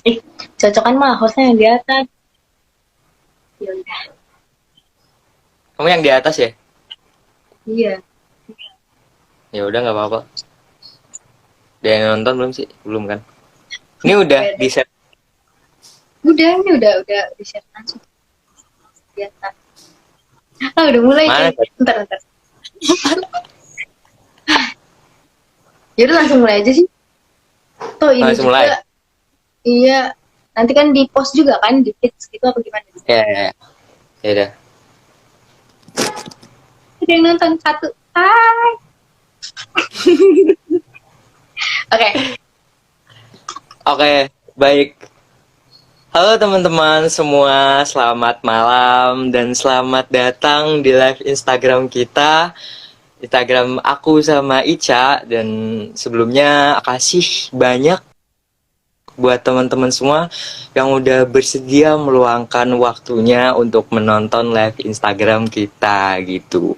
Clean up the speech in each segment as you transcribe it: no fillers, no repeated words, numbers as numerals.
Ih, cocokan mah hostnya yang di atas. Ya udah. Kamu yang di atas ya? Iya. Ya udah nggak apa-apa. Udah yang nonton belum sih? Belum kan? Ini udah Udah, di udah. set. Udah, ini udah di share langsung di atas. Ah, udah mulai Mana? cuy. Ntar. Jadi langsung mulai aja sih. Tuh ini Langsung mulai. juga, iya. Nanti kan di post juga kan, di feeds gitu apa gimana? Ya, ya, ya. Ya udah. Ada yang nonton satu. Hai. Oke. Oke, baik. Halo teman-teman semua, selamat malam dan selamat datang di live Instagram kita. Instagram aku sama Ica, dan sebelumnya kasih banyak buat teman-teman semua yang udah bersedia meluangkan waktunya untuk menonton live Instagram kita gitu.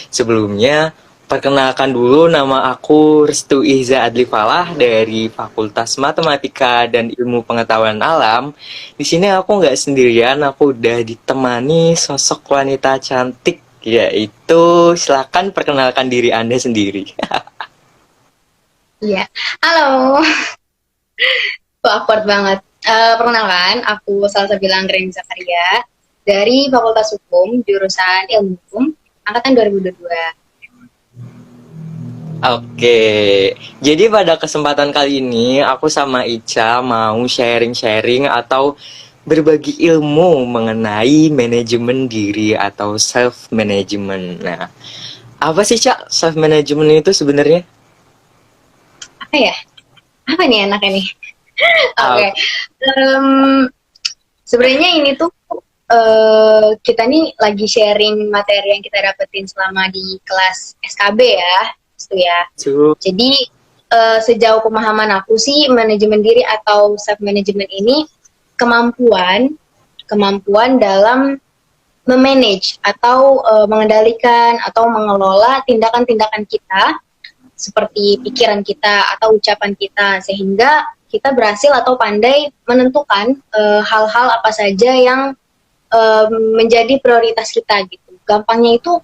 Sebelumnya, perkenalkan dulu, nama aku Restu Ihza Adli Falah dari Fakultas Matematika dan Ilmu Pengetahuan Alam. Di sini aku nggak sendirian, aku udah ditemani sosok wanita cantik, yaitu silakan perkenalkan diri Anda sendiri. Iya. Halo. Tuh awkward banget. Perkenalkan, aku Salsa Bilang Green Zakaria dari Fakultas Hukum, jurusan Ilmu Hukum, angkatan 2022. Oke, jadi pada kesempatan kali ini aku sama Ica mau sharing-sharing atau berbagi ilmu mengenai manajemen diri atau self management. Nah, apa sih Cak self management itu sebenarnya? Apa ya? Apa nih enaknya nih? Oke. Ah, Em, Sebenarnya ini tuh kita nih lagi sharing materi yang kita dapetin selama di kelas SKB ya, itu ya. Cuk. Jadi sejauh pemahaman aku sih manajemen diri atau self management ini kemampuan kemampuan dalam memanage atau mengendalikan atau mengelola tindakan-tindakan kita seperti pikiran kita atau ucapan kita sehingga kita berhasil atau pandai menentukan hal-hal apa saja yang menjadi prioritas kita gitu. Gampangnya itu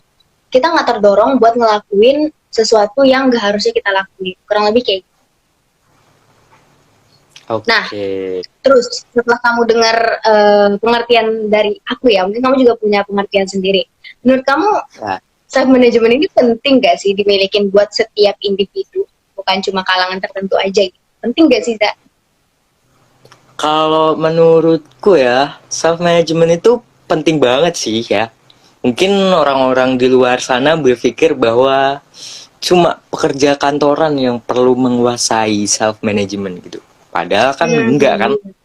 kita nggak terdorong buat ngelakuin sesuatu yang nggak harusnya kita lakuin. Kurang lebih kayak gitu. Nah, Oke. terus setelah kamu dengar pengertian dari aku ya, mungkin kamu juga punya pengertian sendiri. Menurut kamu Nah, self management ini penting gak sih dimilikin buat setiap individu, bukan cuma kalangan tertentu aja gitu. Penting gak sih, Zak? kalau menurutku ya, self management itu penting banget sih ya. Mungkin orang-orang di luar sana berpikir bahwa cuma pekerja kantoran yang perlu menguasai self management gitu. Padahal kan enggak kan. Hmm.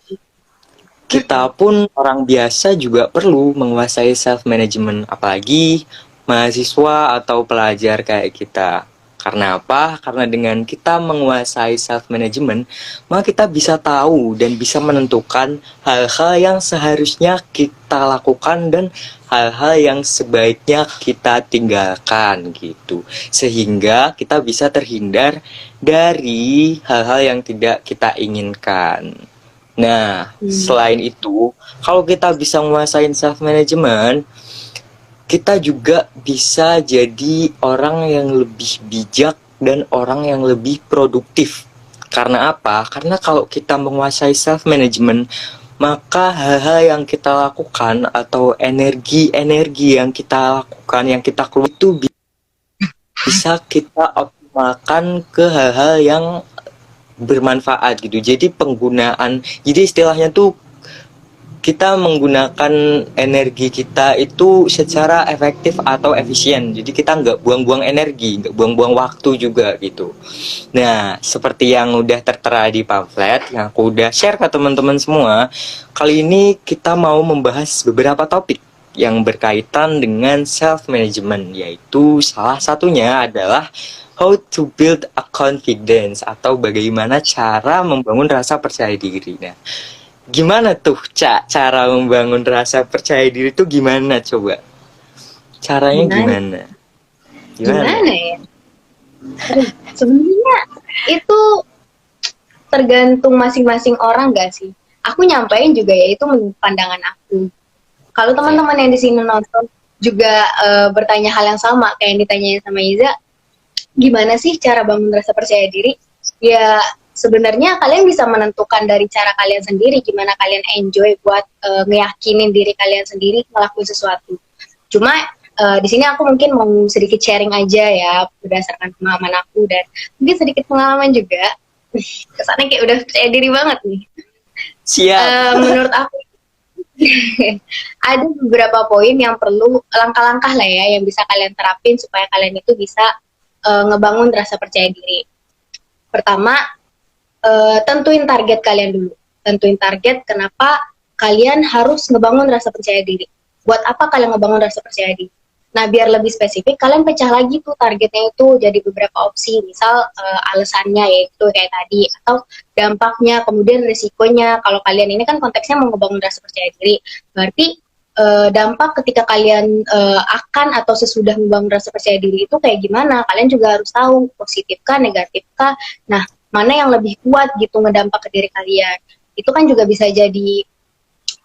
Kita pun orang biasa juga perlu menguasai self management, apalagi mahasiswa atau pelajar kayak kita. Karena apa? Karena dengan kita menguasai self management, maka kita bisa tahu dan bisa menentukan hal-hal yang seharusnya kita lakukan dan hal-hal yang sebaiknya kita tinggalkan gitu. Sehingga kita bisa terhindar dari hal-hal yang tidak kita inginkan. Nah, Hmm. selain itu, kalau kita bisa menguasai self management, kita juga bisa jadi orang yang lebih bijak dan orang yang lebih produktif. Karena apa? Karena kalau kita menguasai self management, maka hal-hal yang kita lakukan atau energi-energi yang kita lakukan, yang kita keluar itu bisa kita optimalkan ke hal-hal yang bermanfaat gitu. Jadi istilahnya tuh kita menggunakan energi kita itu secara efektif atau efisien. Jadi kita nggak buang-buang energi, nggak buang-buang waktu juga gitu. Nah, seperti yang udah tertera di pamflet yang aku udah share ke teman-teman semua, kali ini kita mau membahas beberapa topik yang berkaitan dengan self management, yaitu salah satunya adalah how to build a confidence atau bagaimana cara membangun rasa percaya diri. Nah, gimana tuh, Cak, cara membangun rasa percaya diri tuh gimana coba? Caranya Gimana? gimana? Gimana? Gimana ya? Aduh, sebenarnya itu tergantung masing-masing orang gak sih? Aku nyampein juga ya itu menurut pandangan aku. Kalau Oke. teman-teman yang di sini nonton juga bertanya hal yang sama kayak yang ditanyain sama Iza, gimana sih cara bangun rasa percaya diri? Ya sebenarnya kalian bisa menentukan dari cara kalian sendiri gimana kalian enjoy buat ngeyakinin diri kalian sendiri ngelakuin sesuatu. Cuma di sini aku mungkin mau sedikit sharing aja ya berdasarkan pengalaman aku dan mungkin sedikit pengalaman juga. Kesannya kayak udah percaya diri banget nih. Siap. Menurut aku ada beberapa poin yang perlu langkah-langkah lah ya yang bisa kalian terapin supaya kalian itu bisa ngebangun rasa percaya diri. Pertama, tentuin target kalian dulu. Tentuin target kenapa kalian harus ngebangun rasa percaya diri. Buat apa kalian ngebangun rasa percaya diri? Nah, biar lebih spesifik, kalian pecah lagi tuh targetnya itu jadi beberapa opsi. Misal alasannya yaitu kayak tadi, atau dampaknya, kemudian risikonya. Kalau kalian ini kan konteksnya mau ngebangun rasa percaya diri, berarti dampak ketika kalian akan atau sesudah membangun rasa percaya diri itu kayak gimana. Kalian juga harus tahu positif kah, negatif kah. Nah, mana yang lebih kuat gitu ngedampak ke diri kalian. Itu kan juga bisa jadi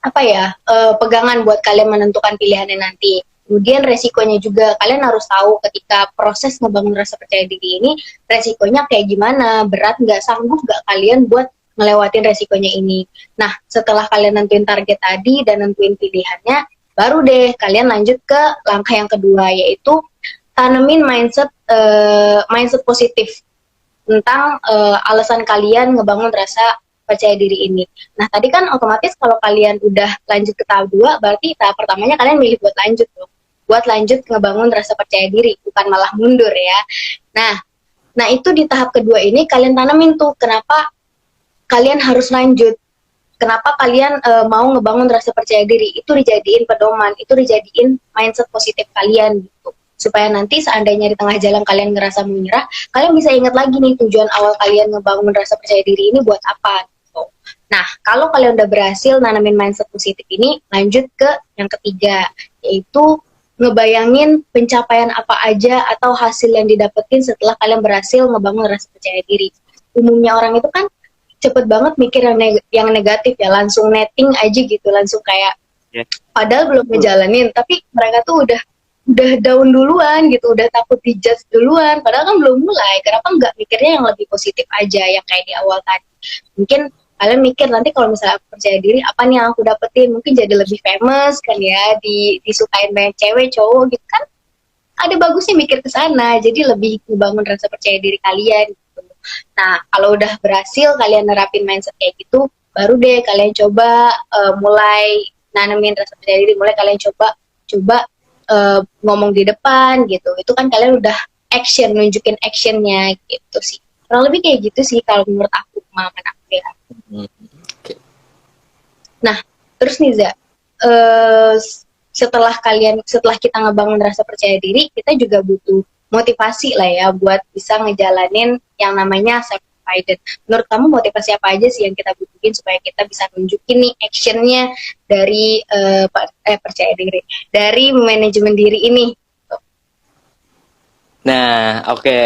apa ya pegangan buat kalian menentukan pilihannya nanti. Kemudian resikonya juga kalian harus tahu ketika proses ngebangun rasa percaya diri ini resikonya kayak gimana, berat nggak, sanggup nggak kalian buat ngelewatin resikonya ini. Nah setelah kalian nentuin target tadi dan nentuin pilihannya, baru deh kalian lanjut ke langkah yang kedua yaitu tanemin mindset positif tentang alasan kalian ngebangun rasa percaya diri ini. Nah, tadi kan otomatis kalau kalian udah lanjut ke tahap 2, berarti tahap pertamanya kalian milih buat lanjut loh. Buat lanjut ngebangun rasa percaya diri, bukan malah mundur ya. Nah, itu di tahap kedua ini kalian tanemin tuh kenapa kalian harus lanjut. Kenapa kalian mau ngebangun rasa percaya diri? Itu dijadiin pedoman, itu dijadiin mindset positif kalian gitu. Supaya nanti seandainya di tengah jalan kalian ngerasa menyerah, kalian bisa ingat lagi nih tujuan awal kalian ngebangun rasa percaya diri ini buat apa gitu. Nah, kalau kalian udah berhasil nanamin mindset positif ini, lanjut ke yang ketiga, yaitu ngebayangin pencapaian apa aja atau hasil yang didapetin setelah kalian berhasil ngebangun rasa percaya diri. Umumnya orang itu kan cepet banget mikir yang negatif ya, langsung netting aja gitu, langsung kayak Ya. padahal belum ngejalanin, tapi mereka tuh udah down duluan gitu, udah takut dijudge duluan, padahal kan belum mulai. Kenapa nggak mikirnya yang lebih positif aja, yang kayak di awal tadi? Mungkin kalian mikir nanti kalau misalnya aku percaya diri, apa nih yang aku dapetin? Mungkin jadi lebih famous kan ya, disukain banyak cewek, cowok gitu kan. Ada bagusnya mikir ke sana, jadi lebih membangun rasa percaya diri kalian gitu. Nah, kalau udah berhasil kalian nerapin mindset kayak gitu, baru deh kalian coba mulai nanemin rasa percaya diri, mulai kalian coba ngomong di depan gitu. Itu kan kalian udah action, nunjukin actionnya gitu sih. Kurang lebih kayak gitu sih kalau menurut aku, pengalaman aku ya. Oke. Nah, terus nih Za, setelah kita ngebangun rasa percaya diri, kita juga butuh motivasi lah ya buat bisa ngejalanin yang namanya self confident. Menurut kamu motivasi apa aja sih yang kita butuhin supaya kita bisa nunjukin nih actionnya dari percaya diri, dari manajemen diri ini? Nah, oke.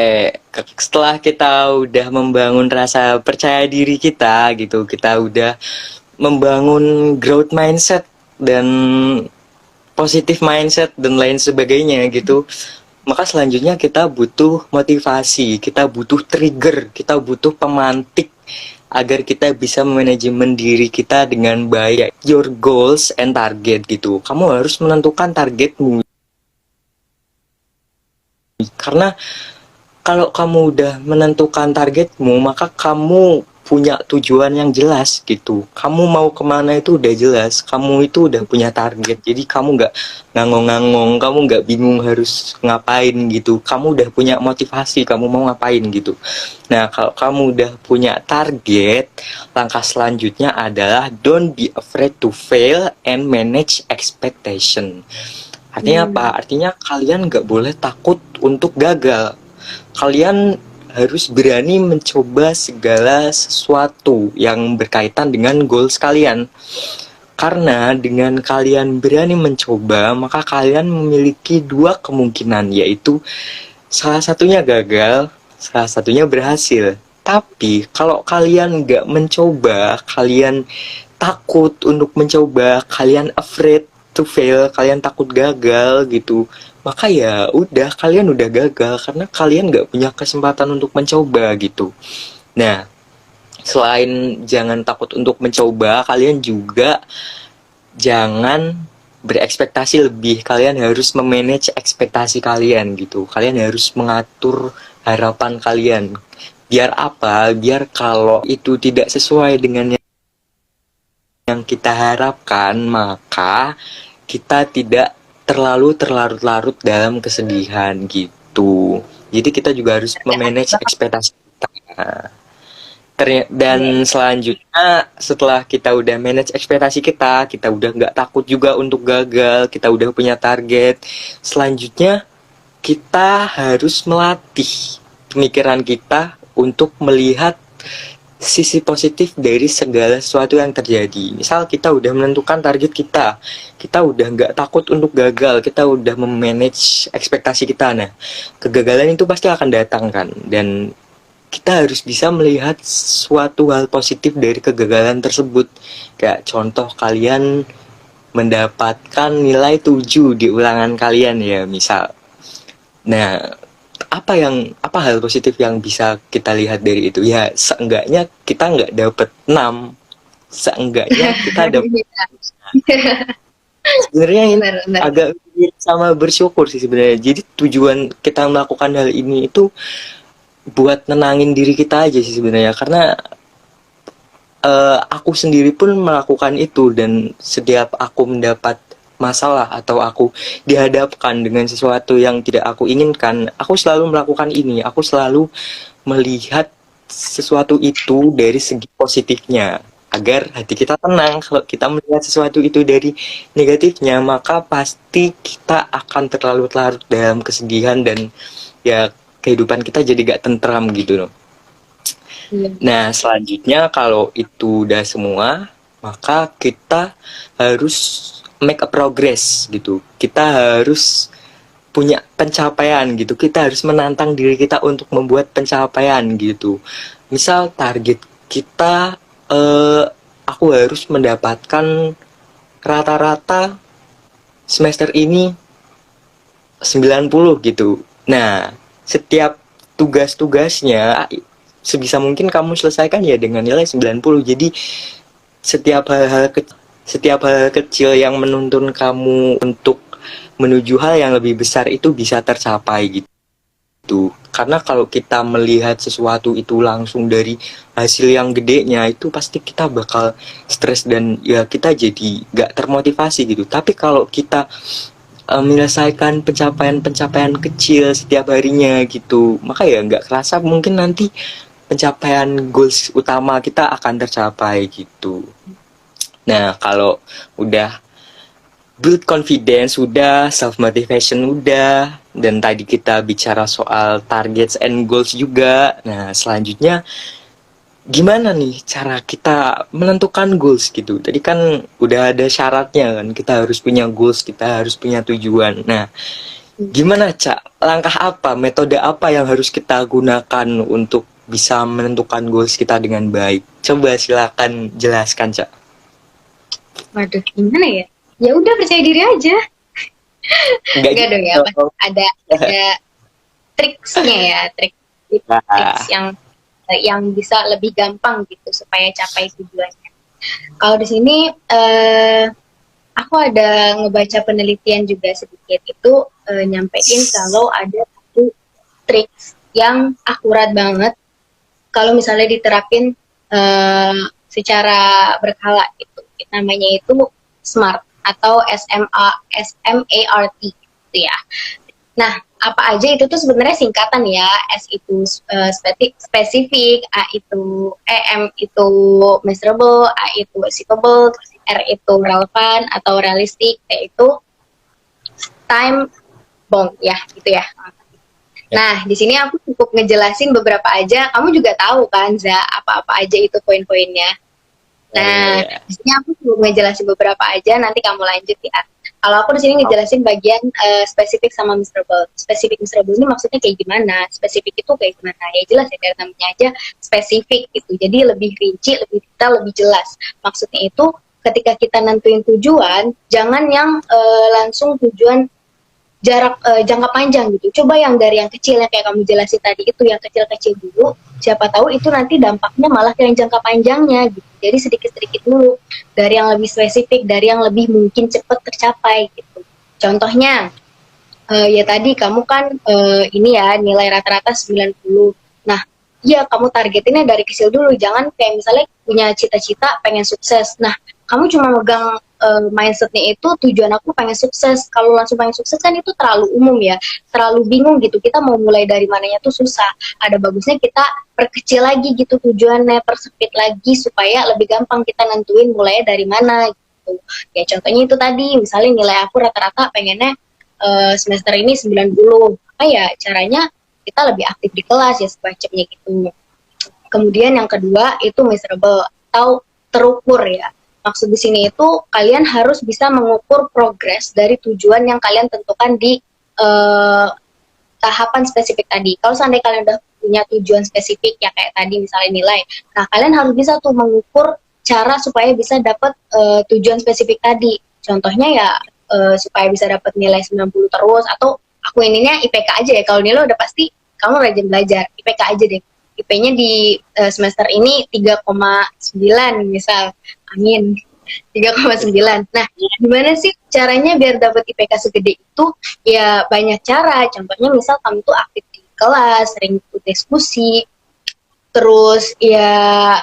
Setelah kita udah membangun rasa percaya diri kita gitu, kita udah membangun growth mindset dan positif mindset dan lain sebagainya gitu. Maka selanjutnya kita butuh motivasi, kita butuh trigger, kita butuh pemantik agar kita bisa manajemen diri kita dengan baik. Your goals and target gitu. Kamu harus menentukan targetmu. Karena kalau kamu udah menentukan targetmu, maka kamu punya tujuan yang jelas gitu. Kamu mau kemana itu udah jelas. Kamu itu udah punya target. Jadi kamu nggak ngangong-ngangong, kamu nggak bingung harus ngapain gitu. Kamu udah punya motivasi, kamu mau ngapain gitu. Nah, kalau kamu udah punya target, langkah selanjutnya adalah don't be afraid to fail and manage expectation. Artinya apa? Artinya kalian nggak boleh takut untuk gagal. Kalian harus berani mencoba segala sesuatu yang berkaitan dengan goals kalian. Karena dengan kalian berani mencoba, maka kalian memiliki dua kemungkinan, yaitu salah satunya gagal, salah satunya berhasil. Tapi kalau kalian nggak mencoba, kalian takut untuk mencoba, kalian afraid to fail, kalian takut gagal gitu, maka ya udah, kalian udah gagal karena kalian nggak punya kesempatan untuk mencoba gitu. Nah, selain jangan takut untuk mencoba, kalian juga jangan berekspektasi lebih. Kalian harus memanage ekspektasi kalian gitu. Kalian harus mengatur harapan kalian. Biar apa? Biar kalau itu tidak sesuai dengan yang kita harapkan, maka kita tidak terlalu terlarut-larut dalam kesedihan gitu. Jadi kita juga harus memanage ekspektasi kita. Dan selanjutnya setelah kita udah manage ekspektasi kita udah nggak takut juga untuk gagal, kita udah punya target. Selanjutnya kita harus melatih pemikiran kita untuk melihat sisi positif dari segala sesuatu yang terjadi. Misal kita udah menentukan target kita udah nggak takut untuk gagal, kita udah memanage ekspektasi kita. Nah, kegagalan itu pasti akan datang kan, dan kita harus bisa melihat suatu hal positif dari kegagalan tersebut. Kayak contoh kalian mendapatkan nilai 7 di ulangan kalian ya, misal. Nah, apa hal positif yang bisa kita lihat dari itu? Ya, seenggaknya kita nggak dapet 6. Seenggaknya kita dapet. Sebenarnya ini agak mirip sama bersyukur sih sebenarnya. Jadi tujuan kita melakukan hal ini itu buat nenangin diri kita aja sih sebenarnya, karena aku sendiri pun melakukan itu, dan setiap aku mendapat masalah atau aku dihadapkan dengan sesuatu yang tidak aku inginkan, aku selalu melakukan ini. Aku selalu melihat sesuatu itu dari segi positifnya, agar hati kita tenang. Kalau kita melihat sesuatu itu dari negatifnya, maka pasti kita akan terlalu larut dalam kesedihan, dan ya kehidupan kita jadi gak tentram gitu loh. Nah, selanjutnya kalau itu udah semua, maka kita harus make a progress gitu. Kita harus punya pencapaian gitu. Kita harus menantang diri kita untuk membuat pencapaian gitu. Misal target kita, aku harus mendapatkan rata-rata semester ini 90 gitu. Nah, setiap tugas-tugasnya sebisa mungkin kamu selesaikan ya dengan nilai 90. Jadi setiap hal kecil yang menuntun kamu untuk menuju hal yang lebih besar itu bisa tercapai gitu. Karena kalau kita melihat sesuatu itu langsung dari hasil yang gedenya, itu pasti kita bakal stres dan ya kita jadi gak termotivasi gitu. Tapi kalau kita menyelesaikan pencapaian-pencapaian kecil setiap harinya gitu, maka ya nggak kerasa mungkin nanti pencapaian goals utama kita akan tercapai gitu. Nah, kalau udah build confidence, udah self motivation, udah, dan tadi kita bicara soal targets and goals juga. Nah, selanjutnya gimana nih cara kita menentukan goals gitu? Tadi kan udah ada syaratnya kan, kita harus punya goals, kita harus punya tujuan. Nah, gimana Cak? Langkah apa, metode apa yang harus kita gunakan untuk bisa menentukan goals kita dengan baik? Coba silakan jelaskan Cak. Waduh, gimana ya? Ya udah, percaya diri aja. Enggak dong ya, ada triksnya ya, triks yang bisa lebih gampang gitu supaya capai tujuannya. Kalau di sini aku ada ngebaca penelitian juga sedikit, itu nyampein kalau ada satu triks yang akurat banget kalau misalnya diterapin secara berkala gitu. Namanya itu SMART atau SMART gitu ya. Nah, apa aja itu tuh sebenarnya singkatan ya. S itu spesifik, M itu measurable, A itu achievable, R itu relevan atau realistic, T itu time bound ya, gitu ya. Nah, di sini aku cukup ngejelasin beberapa aja. Kamu juga tahu kan, Za, apa-apa aja itu poin-poinnya. Nah, di sini aku cukup ngejelasin beberapa aja, nanti kamu lanjut ya. Kalau aku di sini ngejelasin bagian spesifik sama miserable. Spesifik miserable ini maksudnya kayak gimana? Spesifik itu kayak gimana? Ya jelas ya, dari namanya aja spesifik gitu. Jadi lebih rinci, lebih detail, lebih jelas. Maksudnya itu ketika kita nentuin tujuan, jangan yang langsung tujuan jarak jangka panjang gitu. Coba yang dari yang kecil yang kayak kamu jelasin tadi itu, yang kecil-kecil dulu. Siapa tahu itu nanti dampaknya malah ke yang jangka panjangnya gitu. Jadi sedikit-sedikit dulu dari yang lebih spesifik, dari yang lebih mungkin cepat tercapai gitu. Contohnya ya tadi kamu kan ini ya nilai rata-rata 90. Nah, iya kamu targetinnya dari kecil dulu. Jangan kayak misalnya punya cita-cita pengen sukses. Nah, kamu cuma megang mindsetnya itu tujuan aku pengen sukses. Kalau langsung pengen sukses kan itu terlalu umum ya, terlalu bingung gitu. Kita mau mulai dari mananya tuh susah. Ada bagusnya kita perkecil lagi gitu tujuannya, persempit lagi supaya lebih gampang kita nentuin mulainya dari mana gitu. Ya contohnya itu tadi, misalnya nilai aku rata-rata pengennya semester ini 90. Apa ya caranya kita lebih aktif di kelas ya semacamnya gitu. Kemudian yang kedua itu measurable atau terukur ya. Maksud di sini itu kalian harus bisa mengukur progres dari tujuan yang kalian tentukan di tahapan spesifik tadi. Kalau seandainya kalian udah punya tujuan spesifik ya kayak tadi misalnya nilai, nah kalian harus bisa tuh mengukur cara supaya bisa dapat tujuan spesifik tadi. Contohnya ya supaya bisa dapat nilai 90 terus, atau aku ininya IPK aja ya. Kalau nilai udah pasti kamu rajin belajar, IPK aja deh. IP-nya di semester ini 3,9 misal. Amin. 3,9. Nah, gimana sih caranya biar dapat IPK segede itu? Ya banyak cara. Contohnya misal kamu tuh aktif di kelas, sering ikut diskusi, terus ya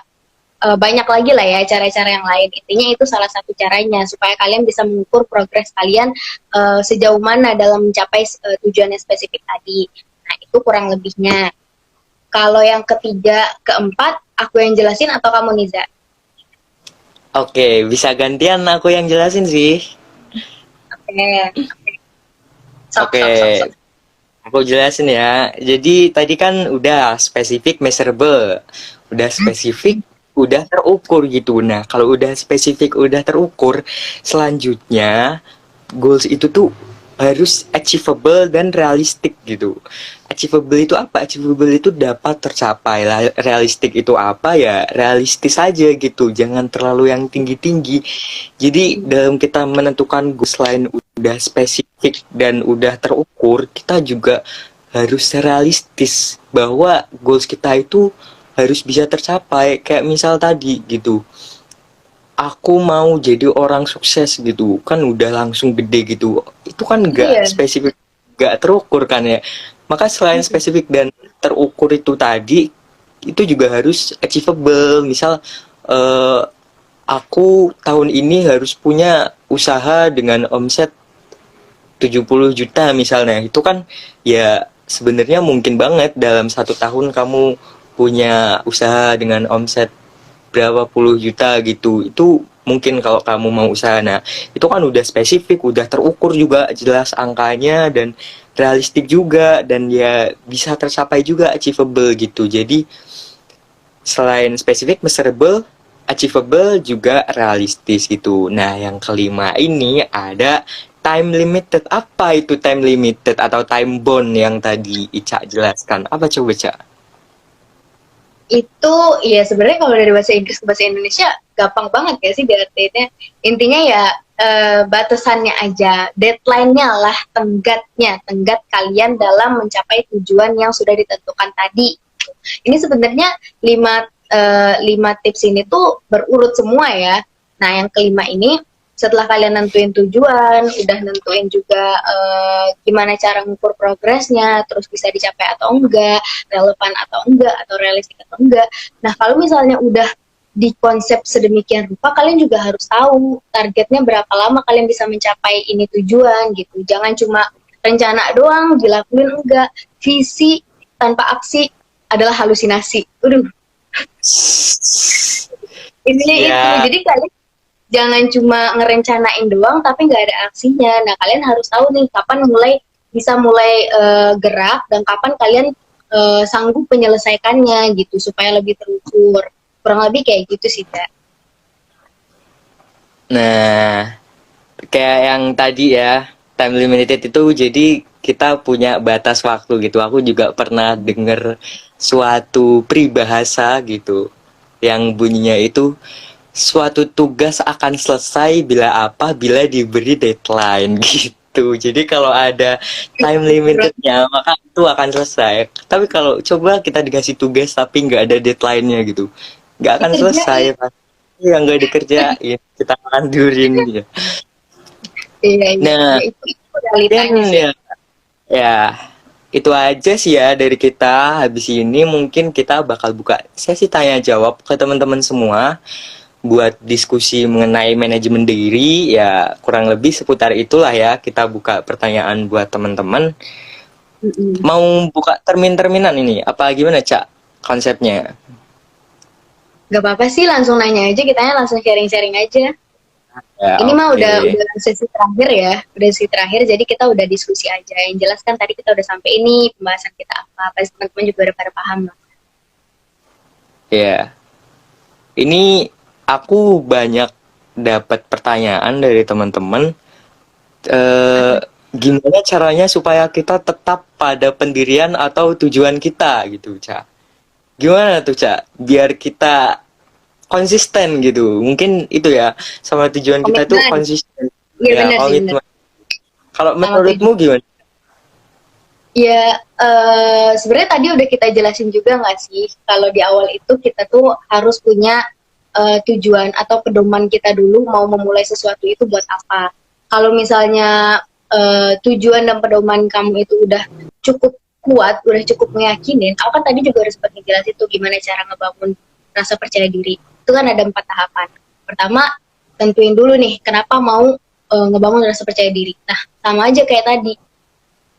banyak lagi lah ya cara-cara yang lain. Intinya itu salah satu caranya supaya kalian bisa mengukur progres kalian sejauh mana dalam mencapai tujuan yang spesifik tadi. Nah, itu kurang lebihnya. Kalau yang ketiga, keempat, aku yang jelasin atau kamu Niza? Oke, bisa gantian aku yang jelasin sih. Oke. Sok, Oke, sok, sok, sok. aku jelasin ya. Jadi tadi kan udah spesifik, measurable, udah spesifik, udah terukur gitu. Nah, kalau udah spesifik, udah terukur, selanjutnya goals itu tuh harus achievable dan realistik gitu. Achievable itu apa? Achievable itu dapat tercapai. Realistik itu apa ya? Realistis aja gitu. Jangan terlalu yang tinggi-tinggi. Jadi dalam kita menentukan goals selain udah spesifik dan udah terukur, kita juga harus realistis bahwa goals kita itu harus bisa tercapai. Kayak misal tadi gitu, aku mau jadi orang sukses gitu kan udah langsung gede gitu, itu kan nggak Iya. spesifik, nggak terukur kan ya. Maka selain spesifik dan terukur itu tadi, itu juga harus achievable. Misal eh, aku tahun ini harus punya usaha dengan omset 70 juta misalnya. Itu kan ya sebenarnya mungkin banget dalam 1 tahun kamu punya usaha dengan omset berapa puluh juta gitu. Itu mungkin kalau kamu mau usaha. Nah, itu kan udah spesifik, udah terukur juga jelas angkanya dan realistik juga, dan ya bisa tercapai juga, achievable gitu. Jadi selain spesifik, measurable, achievable juga realistis gitu. Nah, yang kelima ini ada time limited. Apa itu time limited atau time bond yang tadi Ica jelaskan? Apa coba, Cak? Itu ya sebenarnya kalau dari bahasa Inggris ke bahasa Indonesia gampang banget ya sih diartiinnya. Intinya ya batasannya aja, deadline-nya lah, tenggat kalian dalam mencapai tujuan yang sudah ditentukan tadi. Ini sebenarnya 5 tips ini tuh berurut semua ya. Nah, yang kelima ini setelah kalian nentuin tujuan, udah nentuin juga gimana cara ngukur progresnya, terus bisa dicapai atau enggak, relevan atau enggak, atau realistik atau enggak. Nah, kalau misalnya udah di konsep sedemikian rupa, kalian juga harus tahu targetnya berapa lama kalian bisa mencapai ini tujuan gitu. Jangan cuma rencana doang, dilakuin enggak. Visi tanpa aksi adalah halusinasi. Udah, intinya itu. Ya, Jadi kalian jangan cuma ngerencanain doang tapi nggak ada aksinya. Nah, kalian harus tahu nih kapan bisa mulai gerak, dan kapan kalian sanggup menyelesaikannya gitu supaya lebih terukur. Kurang lebih kayak gitu sih, Kak. nah kayak yang tadi ya, time limited itu jadi kita punya batas waktu gitu. Aku juga pernah denger suatu peribahasa gitu yang bunyinya itu suatu tugas akan selesai bila diberi deadline gitu. Jadi kalau ada time limitednya maka itu akan selesai. Tapi kalau coba kita dikasih tugas tapi nggak ada deadline-nya gitu, nggak akan selesai. Dikerjain. Pasti yang nggak dikerjain kita lanjurin gitu. Iya, iya, Nah, ya itu realitanya dan sih. ya itu aja sih ya dari kita. Habis ini mungkin kita bakal buka sesi tanya jawab ke teman-teman semua buat diskusi mengenai manajemen diri. Ya kurang lebih seputar itulah ya, kita buka pertanyaan buat teman-teman. Mm-mm. Mau buka termin-terminan ini apa gimana Cak konsepnya? Gak apa-apa sih, langsung nanya aja, kitanya langsung sharing-sharing aja. Ya Ini mah oke. udah sesi terakhir ya, udah sesi terakhir, jadi kita udah diskusi aja. Yang jelas kan tadi kita udah sampai ini, pembahasan kita apa, pasti teman-teman juga udah pada paham lah. Ya, ini aku banyak dapat pertanyaan dari teman-teman. eh, Gimana caranya supaya kita tetap pada pendirian atau tujuan kita gitu, Cak? Gimana tuh, Cak? Biar kita konsisten gitu. Mungkin itu ya, sama tujuan kita tuh Komitmen, konsisten. iya Ya, benar sih, benar. komitmen. Kalau Sama menurutmu tujuan. gimana? Ya, sebenarnya tadi udah kita jelasin juga nggak sih, kalau di awal itu kita tuh harus punya tujuan atau pedoman kita dulu mau memulai sesuatu itu buat apa. Kalau misalnya tujuan dan pedoman kamu itu udah cukup kuat, udah cukup meyakinin, aku kan tadi juga udah sempat ngejelasin tuh gimana cara ngebangun rasa percaya diri. Itu kan ada 4 tahapan. Pertama, tentuin dulu nih, kenapa mau ngebangun rasa percaya diri. Nah, sama aja kayak tadi,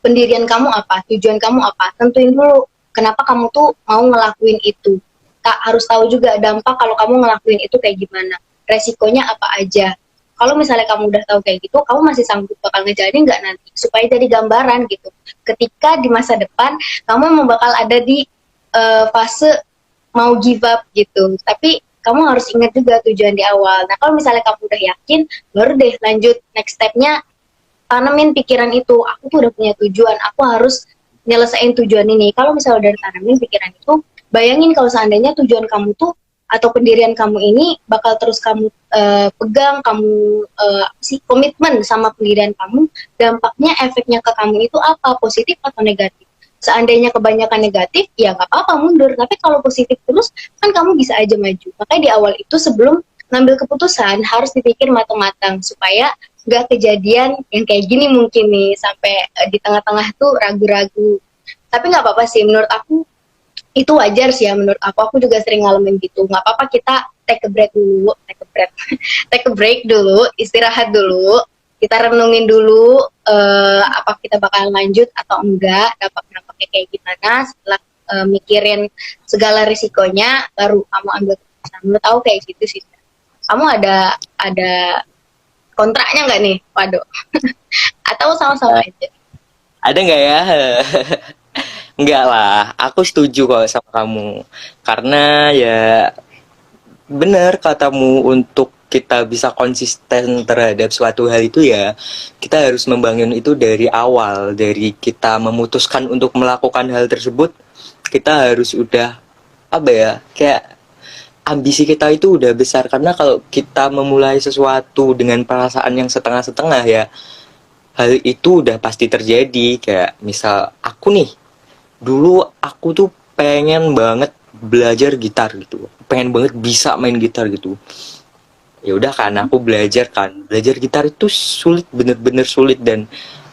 pendirian kamu apa, tujuan kamu apa, tentuin dulu kenapa kamu tuh mau ngelakuin itu. Tak harus tahu juga dampak kalau kamu ngelakuin itu kayak gimana, resikonya apa aja. Kalau misalnya kamu udah tahu kayak gitu, kamu masih sanggup bakal ngejalanin nggak nanti, supaya jadi gambaran gitu. Ketika di masa depan kamu emang bakal ada di fase mau give up gitu, tapi kamu harus ingat juga tujuan di awal. Nah kalau misalnya kamu udah yakin, baru deh lanjut next stepnya, tanemin pikiran itu, aku tuh udah punya tujuan, aku harus nyelesain tujuan ini. Kalau misalnya udah tanemin pikiran itu, bayangin kalau seandainya tujuan kamu tuh atau pendirian kamu ini bakal terus kamu pegang, kamu sih komitmen sama pendirian kamu, dampaknya, efeknya ke kamu itu apa, positif atau negatif. Seandainya kebanyakan negatif, ya nggak apa-apa mundur. Tapi kalau positif terus, kan kamu bisa aja maju. Makanya di awal itu sebelum ngambil keputusan harus dipikir matang-matang supaya nggak kejadian yang kayak gini mungkin nih, sampai di tengah-tengah tuh ragu-ragu. Tapi nggak apa-apa sih, menurut aku itu wajar sih ya, menurut aku juga sering ngalamin gitu. Nggak apa-apa kita take a break dulu, take a break dulu, istirahat dulu, kita renungin dulu apa kita bakal lanjut atau enggak, dampak-dampaknya kayak gimana. Setelah mikirin segala risikonya, baru kamu ambil keputusan. Menurut aku kayak gitu sih. Kamu ada kontraknya nggak nih, waduh? Atau sama-sama aja? Ada nggak ya? Enggak lah, aku setuju kok sama kamu. Karena ya benar katamu, untuk kita bisa konsisten terhadap suatu hal itu ya kita harus membangun itu dari awal. Dari kita memutuskan untuk melakukan hal tersebut, kita harus udah apa ya, kayak ambisi kita itu udah besar. Karena kalau kita memulai sesuatu dengan perasaan yang setengah-setengah ya, hal itu udah pasti terjadi. Kayak misal aku nih, dulu aku tuh pengen banget belajar gitar gitu, pengen banget bisa main gitar gitu. Ya udah kan, aku belajar kan, belajar gitar itu sulit, bener-bener sulit. Dan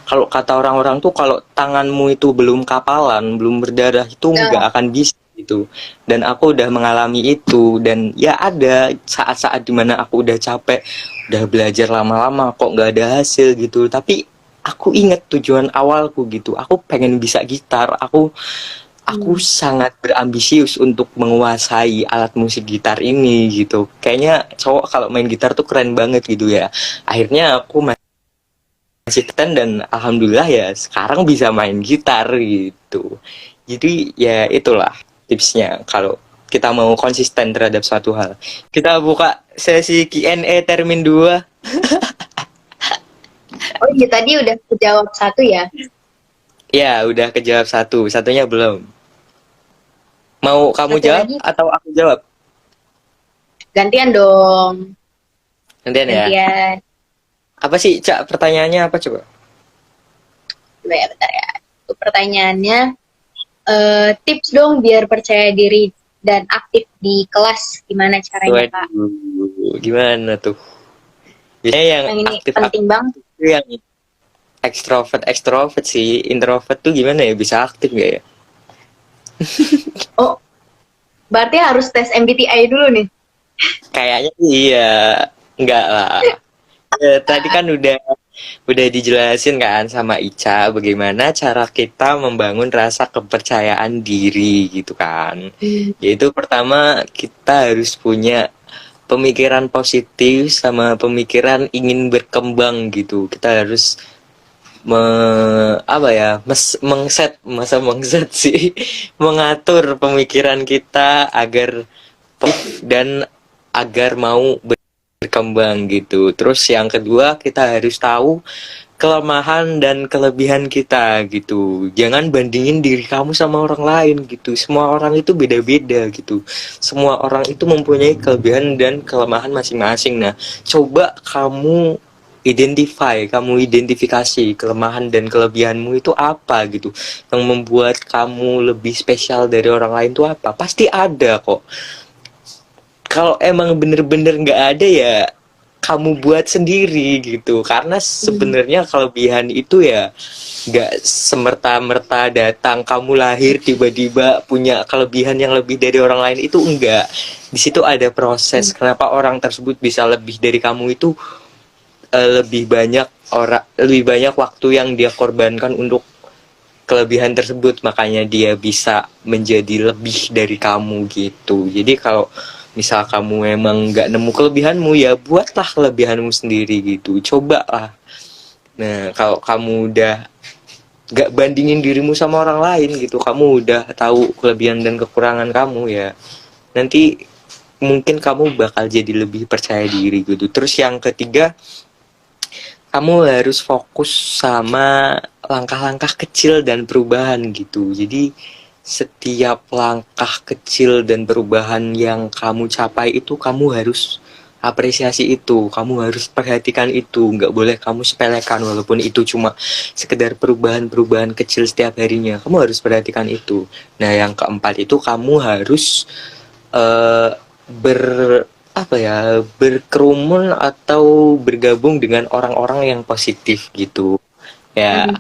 kalau kata orang-orang tuh, kalau tanganmu itu belum kapalan, belum berdarah, itu Ya, nggak akan bisa gitu. Dan aku udah mengalami itu. Dan ya ada saat-saat dimana aku udah capek, udah belajar lama-lama kok nggak ada hasil gitu, tapi aku inget tujuan awalku gitu, aku pengen bisa gitar. Aku sangat berambisius untuk menguasai alat musik gitar ini gitu. Kayaknya cowok kalau main gitar tuh keren banget gitu ya. Akhirnya aku konsisten dan alhamdulillah ya sekarang bisa main gitar gitu. Jadi ya itulah tipsnya kalau kita mau konsisten terhadap suatu hal. Kita buka sesi Q&A termin 2. Oh iya, tadi udah kejawab satu ya. Ya, udah kejawab satu. Satunya belum. Mau kamu Satu jawab lagi, atau aku jawab? gantian dong. Gantian ya. Gantian. Apa sih, Cak? Pertanyaannya apa coba? Coba ya, bentar ya. Itu pertanyaannya, tips dong biar percaya diri dan aktif di kelas. Gimana caranya, Kak? Waduh, gimana tuh? Biasanya yang Yang ini aktif-aktif penting banget. itu yang ekstrovert sih. Introvert tuh gimana ya? Bisa aktif gak ya? Oh, berarti harus tes MBTI dulu nih. Kayaknya iya. Enggak lah. Tadi kan udah dijelasin kan sama Ica bagaimana cara kita membangun rasa kepercayaan diri gitu kan. Hmm. Yaitu pertama kita harus punya pemikiran positif sama pemikiran ingin berkembang gitu. Kita harus apa ya mengset sih mengatur pemikiran kita agar positif dan agar mau berkembang gitu. Terus yang kedua kita harus tahu kelemahan dan kelebihan kita gitu. Jangan bandingin diri kamu sama orang lain gitu. Semua orang itu beda-beda gitu. Semua orang itu mempunyai kelebihan dan kelemahan masing-masing. Nah, coba kamu identifikasi kelemahan dan kelebihanmu itu apa gitu. Yang membuat kamu lebih spesial dari orang lain itu apa? Pasti ada kok. Kalau emang bener-bener nggak ada ya kamu buat sendiri gitu, karena sebenarnya kelebihan itu ya nggak semerta-merta datang kamu lahir tiba-tiba punya kelebihan yang lebih dari orang lain, itu enggak. Di situ ada proses kenapa orang tersebut bisa lebih dari kamu itu, lebih banyak waktu yang dia korbankan untuk kelebihan tersebut, makanya dia bisa menjadi lebih dari kamu gitu. Jadi kalau misal kamu emang nggak nemu kelebihanmu, ya buatlah kelebihanmu sendiri gitu, coba lah. Nah, kalau kamu udah nggak bandingin dirimu sama orang lain gitu, kamu udah tahu kelebihan dan kekurangan kamu, ya nanti mungkin kamu bakal jadi lebih percaya diri gitu. Terus yang ketiga, kamu harus fokus sama langkah-langkah kecil dan perubahan gitu. Jadi setiap langkah kecil dan perubahan yang kamu capai itu kamu harus apresiasi itu, kamu harus perhatikan itu, nggak boleh kamu sepelekan walaupun itu cuma sekedar perubahan-perubahan kecil setiap harinya, kamu harus perhatikan itu. Nah, yang keempat itu kamu harus eh, ber apa ya berkerumun atau bergabung dengan orang-orang yang positif gitu ya.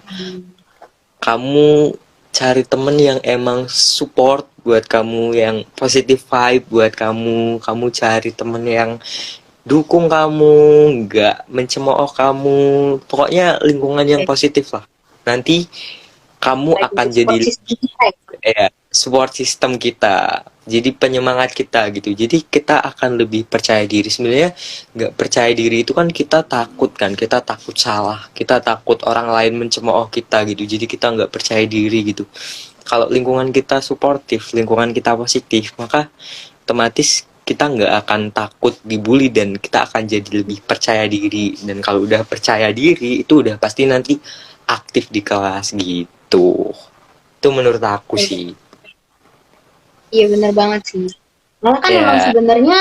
Kamu cari temen yang emang support buat kamu, yang positive vibe buat kamu cari temen yang dukung kamu, nggak mencemooh kamu, pokoknya lingkungan yang positif lah. Nanti kamu Lagi akan jadi support system kita ya. support system kita, jadi penyemangat kita gitu. Jadi kita akan lebih percaya diri. Sebenarnya nggak percaya diri itu kan kita takut kan, kita takut salah, kita takut orang lain mencemooh kita gitu, jadi kita nggak percaya diri gitu. Kalau lingkungan kita suportif, lingkungan kita positif, maka otomatis kita nggak akan takut dibully dan kita akan jadi lebih percaya diri. Dan kalau udah percaya diri itu udah pasti nanti aktif di kelas gitu. Itu menurut aku sih. Iya benar banget sih. Malah kan emang Ya, sebenarnya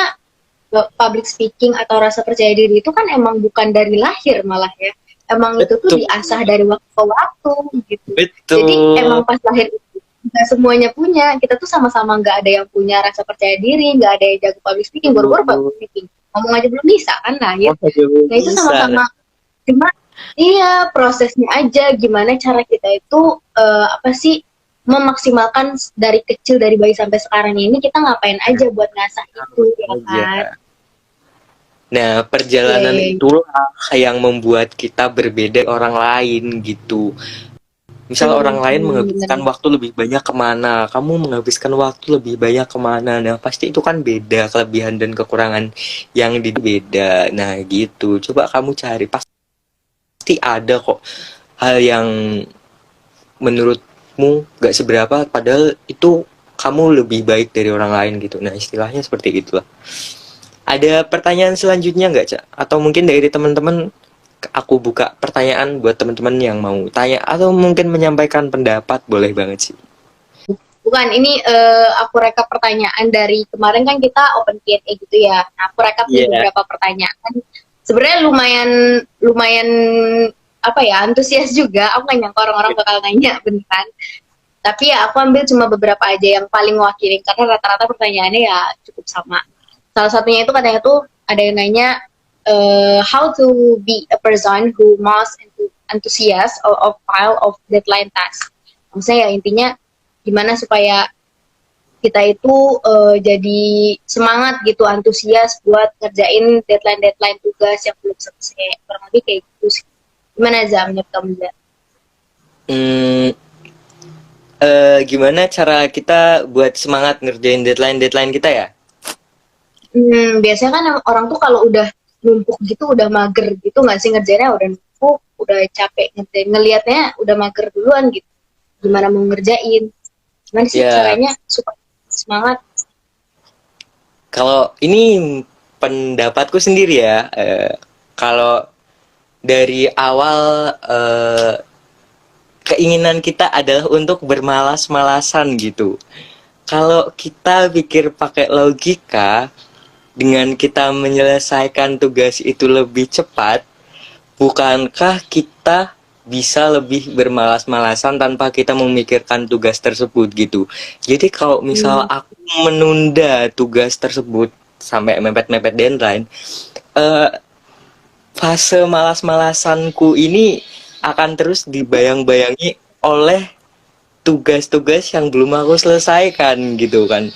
public speaking atau rasa percaya diri itu kan emang bukan dari lahir malah ya. Emang itu tuh betul, diasah dari waktu ke waktu gitu. Jadi betul. emang pas lahir itu nggak semuanya punya. Kita tuh sama-sama nggak ada yang punya rasa percaya diri, nggak ada yang jago public speaking, baru-baru public speaking. Ngomong aja belum bisa kan lahir. Masa belum Nah itu bisa. sama-sama cuma iya prosesnya aja gimana cara kita itu apa sih memaksimalkan dari kecil dari bayi sampai sekarang ini kita ngapain aja buat ngasah itu ya kan. Aja. Nah, Iya, perjalanan iya, iya. itulah yang membuat kita berbeda dari orang lain gitu. Misal orang lain menghabiskan Bener. waktu lebih banyak kemana, kamu menghabiskan waktu lebih banyak kemana. Nah, pasti itu kan beda kelebihan dan kekurangan yang beda. Nah, gitu. Coba kamu cari, pasti ada kok hal yang menurutmu gak seberapa, padahal itu kamu lebih baik dari orang lain gitu. Nah, istilahnya seperti itulah. Ada pertanyaan selanjutnya nggak, Cak? Atau mungkin dari teman-teman aku buka pertanyaan buat teman-teman yang mau tanya atau mungkin menyampaikan pendapat, boleh banget sih. Bukan, ini aku rekap pertanyaan dari kemarin kan kita open Q&A gitu ya. Nah, aku rekap nih Iya. beberapa pertanyaan. Sebenarnya lumayan lumayan apa ya, antusias juga. Aku nggak nyangka orang-orang bakal nanya beneran. Tapi ya aku ambil cuma beberapa aja yang paling mewakili karena rata-rata pertanyaannya ya cukup sama. Salah satunya itu katanya tuh ada yang nanya how to be a person who most enthusiast of file of deadline task. Maksudnya ya intinya gimana supaya kita itu jadi semangat gitu, antusias buat ngerjain deadline-deadline tugas yang belum selesai. Kurang lebih kayak gitu sih. Gimana Zam, menurut kamu Zam? Hmm, Gimana cara kita buat semangat ngerjain deadline-deadline kita ya? Biasanya kan orang tuh kalau udah numpuk gitu, udah mager gitu nggak sih ngerjainnya, udah numpuk, udah capek ngerjain, ngelihatnya udah mager duluan gitu. Gimana mau ngerjain? Gimana sih Ya, caranya supaya semangat? kalau ini pendapatku sendiri ya, kalau dari awal keinginan kita adalah untuk bermalas-malasan gitu. Kalau kita pikir pakai logika, dengan kita menyelesaikan tugas itu lebih cepat, bukankah kita bisa lebih bermalas-malasan tanpa kita memikirkan tugas tersebut gitu. Jadi kalau misal Hmm, aku menunda tugas tersebut sampai mepet-mepet deadline, eh, fase malas-malasanku ini akan terus dibayang-bayangi oleh tugas-tugas yang belum aku selesaikan gitu kan.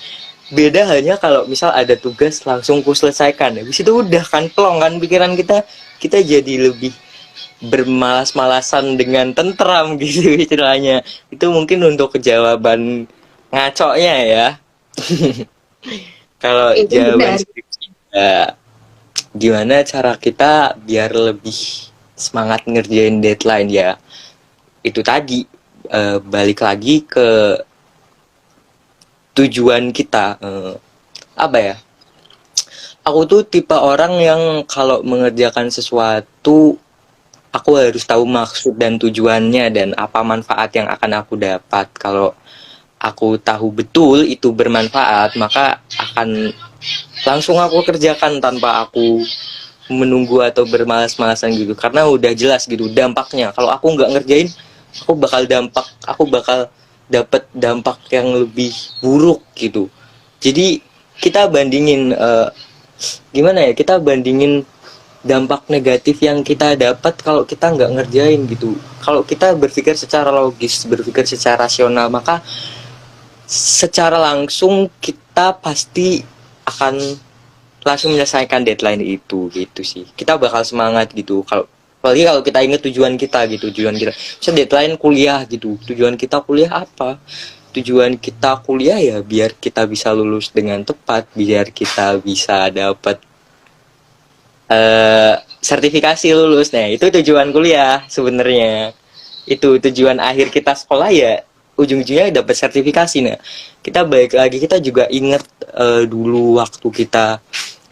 Beda hanya kalau misal ada tugas langsung ku selesaikan. Habis itu udah kan plong kan pikiran kita, kita jadi lebih bermalas-malasan dengan tentram gitu istilahnya. Itu mungkin untuk jawaban ngaconya ya. Kalau itu jawaban benar. skripsi ya, gimana cara kita biar lebih semangat ngerjain deadline ya. Itu tadi balik lagi ke tujuan kita. Apa ya? Aku tuh tipe orang yang kalau mengerjakan sesuatu, aku harus tahu maksud dan tujuannya dan apa manfaat yang akan aku dapat. Kalau aku tahu betul itu bermanfaat, maka akan langsung aku kerjakan tanpa aku menunggu atau bermalas-malasan gitu. Karena udah jelas gitu dampaknya. Kalau aku nggak ngerjain, aku bakal dapat dampak yang lebih buruk gitu. Jadi kita bandingin gimana ya? Kita bandingin dampak negatif yang kita dapat kalau kita nggak ngerjain gitu. Kalau kita berpikir secara logis, berpikir secara rasional, maka secara langsung kita pasti akan langsung menyelesaikan deadline itu gitu sih. Kita bakal semangat gitu. Kalau apalagi kalau kita ingat tujuan kita gitu, tujuan kita. Misal deadline kuliah gitu. Tujuan kita kuliah apa? Tujuan kita kuliah ya biar kita bisa lulus dengan tepat, biar kita bisa dapat sertifikasi lulus. Nah, itu tujuan kuliah sebenarnya. Itu tujuan akhir kita sekolah ya ujung-ujungnya dapat sertifikasi. Nah, kita balik lagi kita juga ingat dulu waktu kita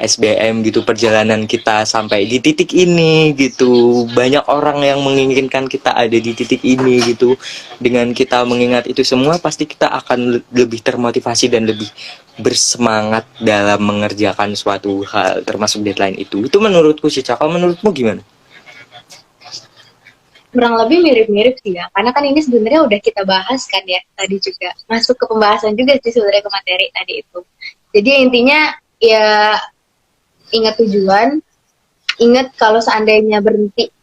SBM gitu perjalanan kita sampai di titik ini gitu. Banyak orang yang menginginkan kita ada di titik ini gitu. Dengan kita mengingat itu semua pasti kita akan lebih termotivasi dan lebih bersemangat dalam mengerjakan suatu hal termasuk deadline itu. Itu menurutku sih, Cak. Kalau menurutmu gimana? Kurang lebih mirip-mirip sih ya, karena kan ini sebenarnya udah kita bahas kan ya tadi juga, masuk ke pembahasan juga sih sebenarnya ke materi tadi itu. Jadi intinya ya ingat tujuan, ingat kalau seandainya berhenti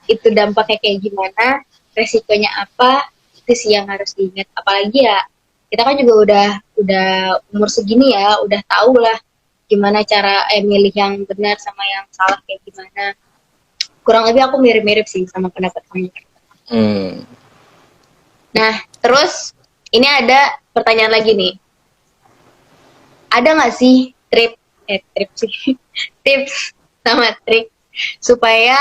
itu dampaknya kayak gimana, resikonya apa, itu sih yang harus diingat. Apalagi ya kita kan juga udah umur segini ya, udah tahu lah gimana cara milih yang benar sama yang salah kayak gimana. Kurang lebih aku mirip-mirip sih sama pendapat kamu. Hmm. Nah, terus ini ada pertanyaan lagi nih. Ada nggak sih trip sih, tips sama trik supaya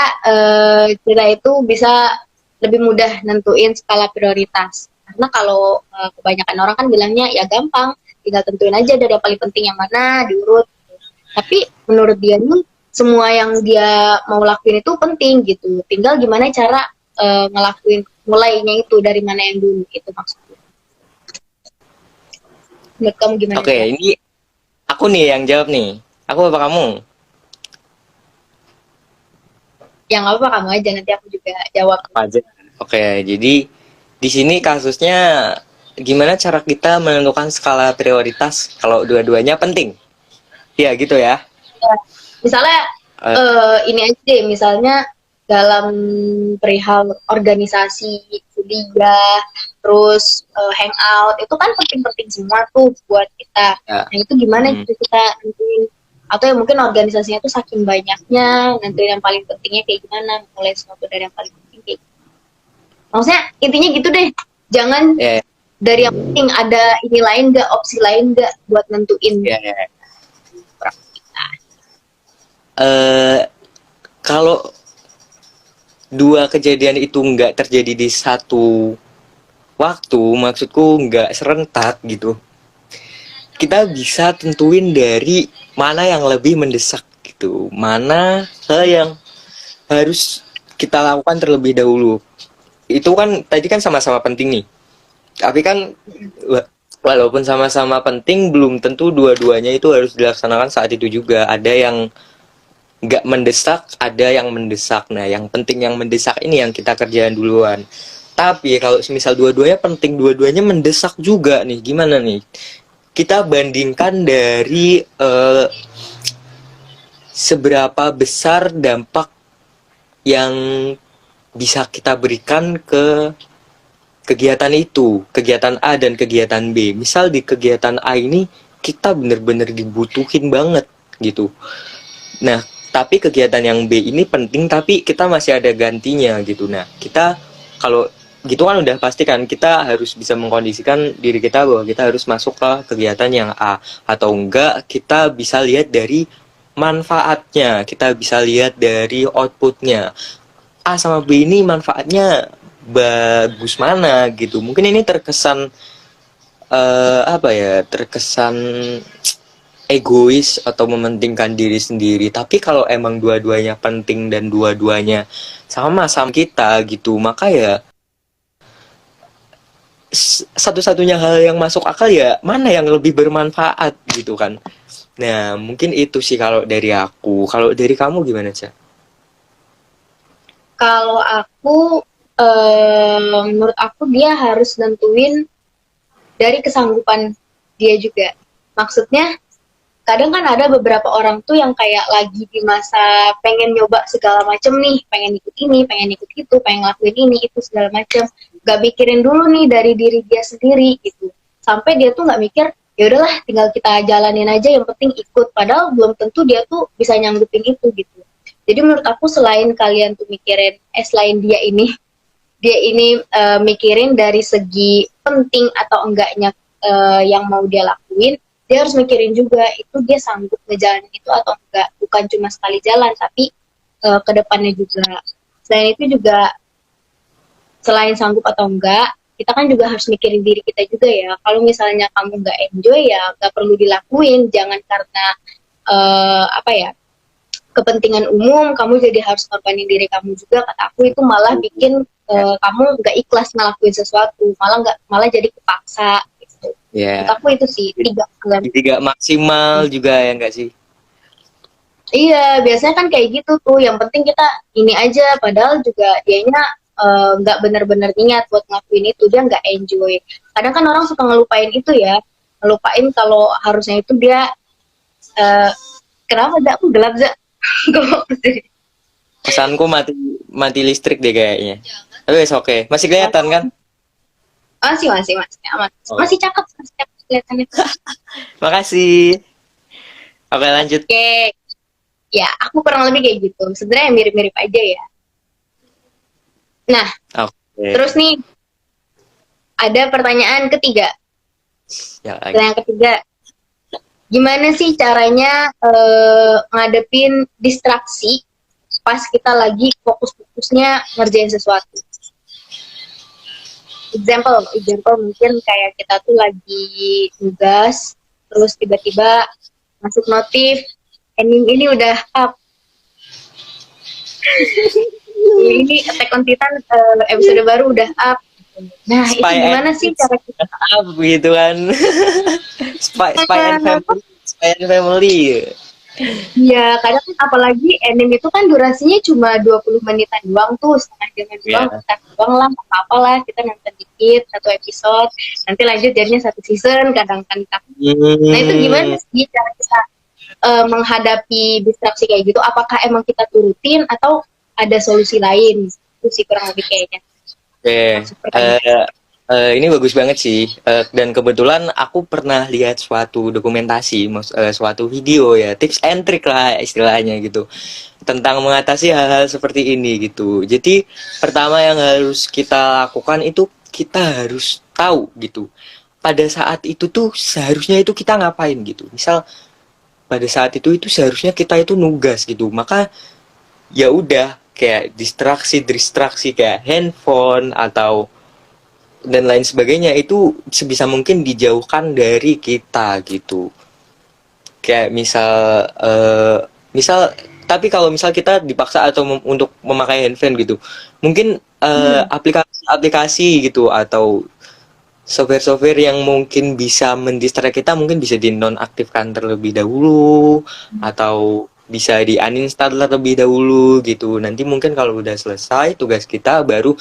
kita itu bisa lebih mudah nentuin skala prioritas? Karena kalau kebanyakan orang kan bilangnya ya gampang, tinggal tentuin aja dari yang paling penting yang mana, diurut. Tapi menurut dia nih semua yang dia mau lakuin itu penting gitu. Tinggal gimana cara ngelakuin mulainya itu dari mana yang dulu itu maksudnya. Menurut kamu gimana Oke, ya? ini aku nih yang jawab nih. Aku apa kamu? Yang apa kamu aja nanti aku juga jawab. Apa aja. Oke, jadi di sini kasusnya gimana cara kita menentukan skala prioritas kalau dua-duanya penting? Ya gitu ya. Ya, misalnya Eh, ini aja deh, misalnya dalam perihal organisasi kuliah, terus hangout, itu kan penting-penting semua tuh buat kita. ya. Nah itu gimana Hmm. gitu kita nentuin, atau ya mungkin organisasinya tuh saking banyaknya, nentuin yang paling pentingnya kayak gimana, mulai sesuatu dari yang paling penting kayak gitu. Maksudnya intinya gitu deh, jangan Ya, ya, dari yang penting ada ini lain gak, opsi lain gak buat nentuin ya, ya. prioritas. Eh, kalau dua kejadian itu nggak terjadi di satu waktu, maksudku nggak serentak gitu. Kita bisa tentuin dari mana yang lebih mendesak gitu, mana hal yang harus kita lakukan terlebih dahulu. Itu kan tadi kan sama-sama penting nih. Tapi kan walaupun sama-sama penting, belum tentu dua-duanya itu harus dilaksanakan saat itu juga. Ada yang nggak mendesak, ada yang mendesak. Nah, yang penting yang mendesak ini yang kita kerjain duluan. Tapi kalau misal dua-duanya penting, dua-duanya mendesak juga nih, gimana nih? Kita bandingkan dari seberapa besar dampak yang bisa kita berikan ke kegiatan itu, kegiatan A dan kegiatan B. Misal di kegiatan A ini kita benar-benar dibutuhin banget gitu. Nah, tapi kegiatan yang B ini penting tapi kita masih ada gantinya gitu. Nah, kita kalau gitu kan udah pasti kan kita harus bisa mengkondisikan diri kita bahwa kita harus masuk ke kegiatan yang A, atau enggak kita bisa lihat dari manfaatnya, kita bisa lihat dari outputnya. A sama B ini manfaatnya bagus mana gitu. Mungkin ini terkesan apa ya, terkesan egois atau mementingkan diri sendiri. Tapi kalau emang dua-duanya penting dan dua-duanya sama-sama kita gitu, maka ya satu-satunya hal yang masuk akal ya mana yang lebih bermanfaat gitu kan. Nah, mungkin itu sih kalau dari aku. Kalau dari kamu gimana, Cak? Kalau aku, menurut aku dia harus nentuin dari kesanggupan dia juga. Maksudnya kadang kan ada beberapa orang tuh yang kayak lagi di masa pengen nyoba segala macem nih, pengen ikut ini, pengen ikut itu, pengen ngelakuin ini, itu segala macem. Gak mikirin dulu nih dari diri dia sendiri gitu. Sampai dia tuh gak mikir, ya udahlah tinggal kita jalanin aja, yang penting ikut. Padahal belum tentu dia tuh bisa nyanggupin itu gitu. Jadi menurut aku selain kalian tuh mikirin, selain dia ini mikirin dari segi penting atau enggaknya yang mau dia lakuin, dia harus mikirin juga itu dia sanggup ngejalanin itu atau enggak, bukan cuma sekali jalan tapi ke depannya juga. Selain itu juga, selain sanggup atau enggak, kita kan juga harus mikirin diri kita juga ya. Kalau misalnya kamu nggak enjoy ya nggak perlu dilakuin, jangan karena apa ya, kepentingan umum kamu jadi harus korbanin diri kamu juga. Kata aku itu malah bikin kamu nggak ikhlas ngelakuin sesuatu, malah jadi kepaksa gitu. Menurut Ya, aku itu sih tiga. jadi gak maksimal juga ya enggak sih? Iya, biasanya kan kayak gitu tuh. Yang penting kita ini aja, padahal juga dianya nggak benar-benar niat buat ngelakuin itu, dia nggak enjoy. Kadang kan orang suka ngelupain itu ya, ngelupain kalau harusnya itu dia eh, kenapa gak aku gelap za? Pesanku mati mati listrik deh kayaknya. Tapi oke. Masih kelihatan kan? masih aman, Oke. masih cakep kelihatannya. Makasih. Oke, lanjut. Oke, ya aku kurang lebih kayak gitu. Sebenarnya mirip-mirip aja ya. Nah, Oke. terus nih ada pertanyaan ketiga. Ya lagi. Pertanyaan ketiga, gimana sih caranya ngadepin distraksi pas kita lagi fokus-fokusnya ngerjain sesuatu? Example mungkin kayak kita tuh lagi tugas, terus tiba-tiba masuk notif, ini udah up. Ini Attack on Titan episode baru udah up. Nah, itu Spy and gimana sih Kids cara kita up gitu kan. Spy and family, spy and family. ya, kadang kan apalagi anime itu kan durasinya cuma 20 menitan doang tuh, setengah jam doang, Ya. bentar doang lah, apa-apa lah, kita nonton dikit, satu episode, nanti lanjut jadinya satu season, kadang kan. Nah, itu gimana Hmm. sih cara kita menghadapi distraksi kayak gitu? Apakah emang kita turutin atau ada solusi lain? Itu sih kurang lebih kayaknya. Oke, Masuk pertanyaan. ini bagus banget sih. Dan kebetulan aku pernah lihat suatu dokumentasi, suatu video ya, tips and trick lah istilahnya gitu, tentang mengatasi hal-hal seperti ini gitu. Jadi pertama yang harus kita lakukan itu kita harus tahu gitu. Pada saat itu tuh seharusnya itu kita ngapain gitu. Misal pada saat itu seharusnya kita itu nugas gitu. Maka ya udah kayak distraksi kayak handphone atau dan lain sebagainya itu sebisa mungkin dijauhkan dari kita gitu. Kayak misal tapi kalau misal kita dipaksa atau untuk memakai handphone gitu, mungkin Hmm. aplikasi-aplikasi gitu atau software-software yang mungkin bisa mendistract kita mungkin bisa dinonaktifkan terlebih dahulu atau bisa di uninstall terlebih dahulu gitu. Nanti mungkin kalau udah selesai tugas kita baru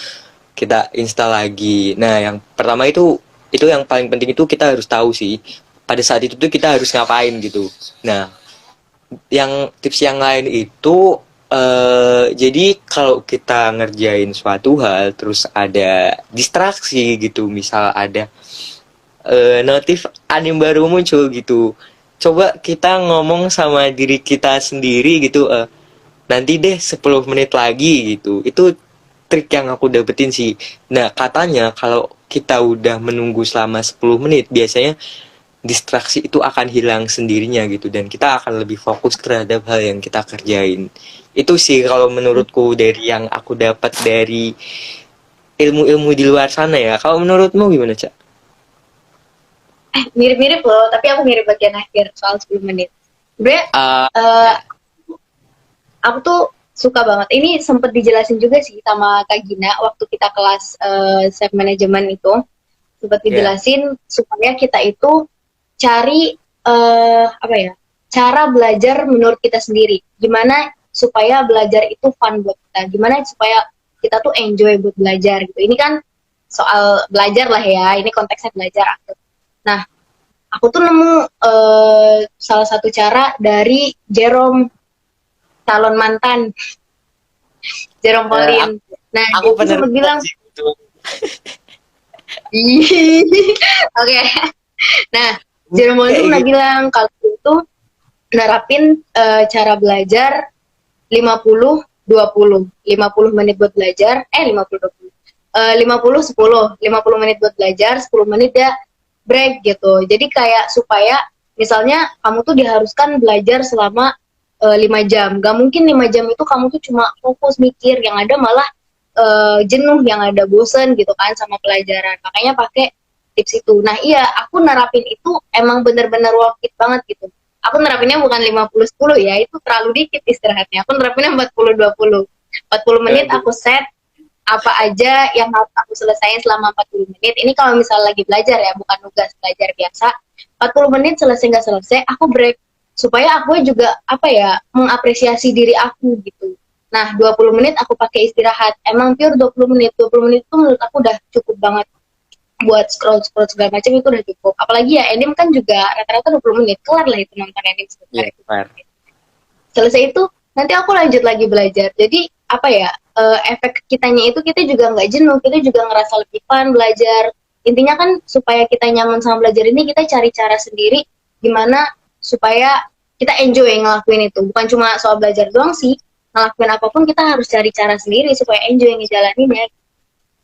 kita install lagi. Nah, yang pertama itu yang paling penting itu kita harus tahu sih pada saat itu tuh kita harus ngapain gitu. Nah, yang tips yang lain itu jadi kalau kita ngerjain suatu hal terus ada distraksi gitu, misal ada notif anime baru muncul gitu. Coba kita ngomong sama diri kita sendiri gitu, nanti deh 10 menit lagi gitu. Itu trik yang aku dapetin sih. Nah, katanya kalau kita udah menunggu selama 10 menit, biasanya distraksi itu akan hilang sendirinya gitu dan kita akan lebih fokus terhadap hal yang kita kerjain. Itu sih kalau menurutku dari yang aku dapat dari ilmu-ilmu di luar sana ya. Kalau menurutmu gimana, Cak? Mirip-mirip loh, tapi aku mirip bagian akhir soal 10 menit. Sebenarnya Uh, eh, aku tuh suka banget. Ini sempet dijelasin juga sih sama Kak Gina waktu kita kelas self management itu. Sempet ya. dijelasin supaya kita itu cari apa ya? Cara belajar menurut kita sendiri. Gimana supaya belajar itu fun buat kita? Gimana supaya kita tuh enjoy buat belajar gitu. Ini kan soal belajar lah ya. Ini konteksnya belajar. Nah, aku tuh nemu salah satu cara dari Jerome, calon mantan Jerome Eh, Pauline. aku, Nah, aku dia tuh pernah sempat lihat bilang, sih itu. oke. Nah, Jerome Pauline Kayak tuh pernah gitu. bilang kalau itu nerapin cara belajar 50-20. 50 menit buat belajar, 50-20. 50-10. 50 menit buat belajar, 10 menit ya break gitu. Jadi kayak supaya misalnya kamu tuh diharuskan belajar selama 5 jam. Gak mungkin 5 jam itu kamu tuh cuma fokus mikir, yang ada malah jenuh, yang ada bosen gitu kan sama pelajaran. Makanya pakai tips itu. Nah iya, aku nerapin itu emang bener-bener worth it banget gitu. Aku nerapinnya bukan 50-10 ya, itu terlalu dikit istirahatnya. Aku nerapinnya 40-20. 40 menit Aduh. aku set apa aja yang harus aku selesaiin selama 40 menit. Ini kalau misalnya lagi belajar ya, bukan tugas belajar biasa. 40 menit selesai nggak selesai, aku break. Supaya aku juga, apa ya, mengapresiasi diri aku gitu. Nah, 20 menit aku pakai istirahat. Emang pure 20 menit. 20 menit itu menurut aku udah cukup banget buat scroll-scroll segala macam itu udah cukup. Apalagi ya, anime kan juga rata-rata 20 menit. Kelar lah itu nonton anime sebentar Iya, itu. fair. Selesai itu, nanti aku lanjut lagi belajar. Jadi, apa ya, efek kitanya itu kita juga nggak jenuh, kita juga ngerasa lebih fun belajar. Intinya kan supaya kita nyaman sama belajar ini, kita cari cara sendiri gimana supaya kita enjoy ngelakuin itu. Bukan cuma soal belajar doang sih, ngelakuin apapun kita harus cari cara sendiri supaya enjoy ngejalaninnya.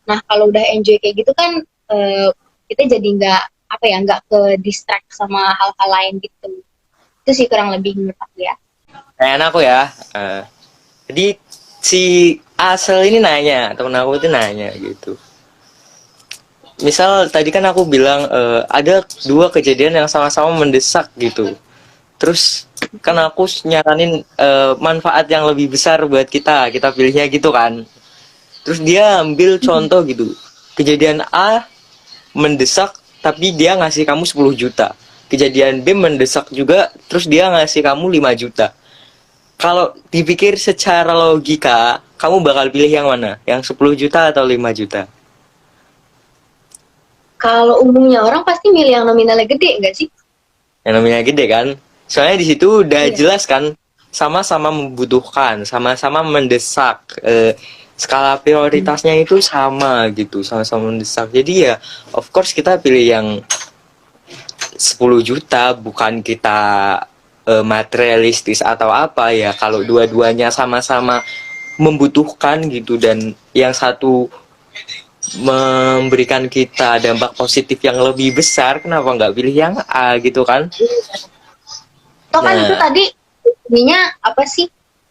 Nah, kalau udah enjoy kayak gitu kan kita jadi nggak apa ya nggak ke distract sama hal-hal lain gitu. Itu sih kurang lebih menurut aku ya. Kayak aku ya. Jadi si Asel ini nanya, temen aku itu nanya gitu. Misal tadi kan aku bilang ada dua kejadian yang sama-sama mendesak gitu. Terus Kan aku nyaranin manfaat yang lebih besar buat kita pilihnya gitu kan. Terus dia ambil contoh gitu, kejadian A mendesak tapi dia ngasih kamu 10 juta, kejadian B mendesak juga terus dia ngasih kamu 5 juta. Kalau dipikir secara logika, kamu bakal pilih yang mana? Yang 10 juta atau 5 juta? Kalau umumnya orang pasti milih yang nominalnya gede nggak sih? Yang namanya gede kan? Soalnya di situ udah Iya. jelas kan, sama-sama membutuhkan, sama-sama mendesak. Skala prioritasnya itu sama gitu, sama-sama mendesak. Jadi ya, of course kita pilih yang 10 juta, bukan kita materialistis atau apa ya. Kalau dua-duanya sama-sama membutuhkan gitu, dan yang satu memberikan kita dampak positif yang lebih besar, kenapa nggak pilih yang A gitu kan? Toh kan itu Nah, tadi ininya apa sih,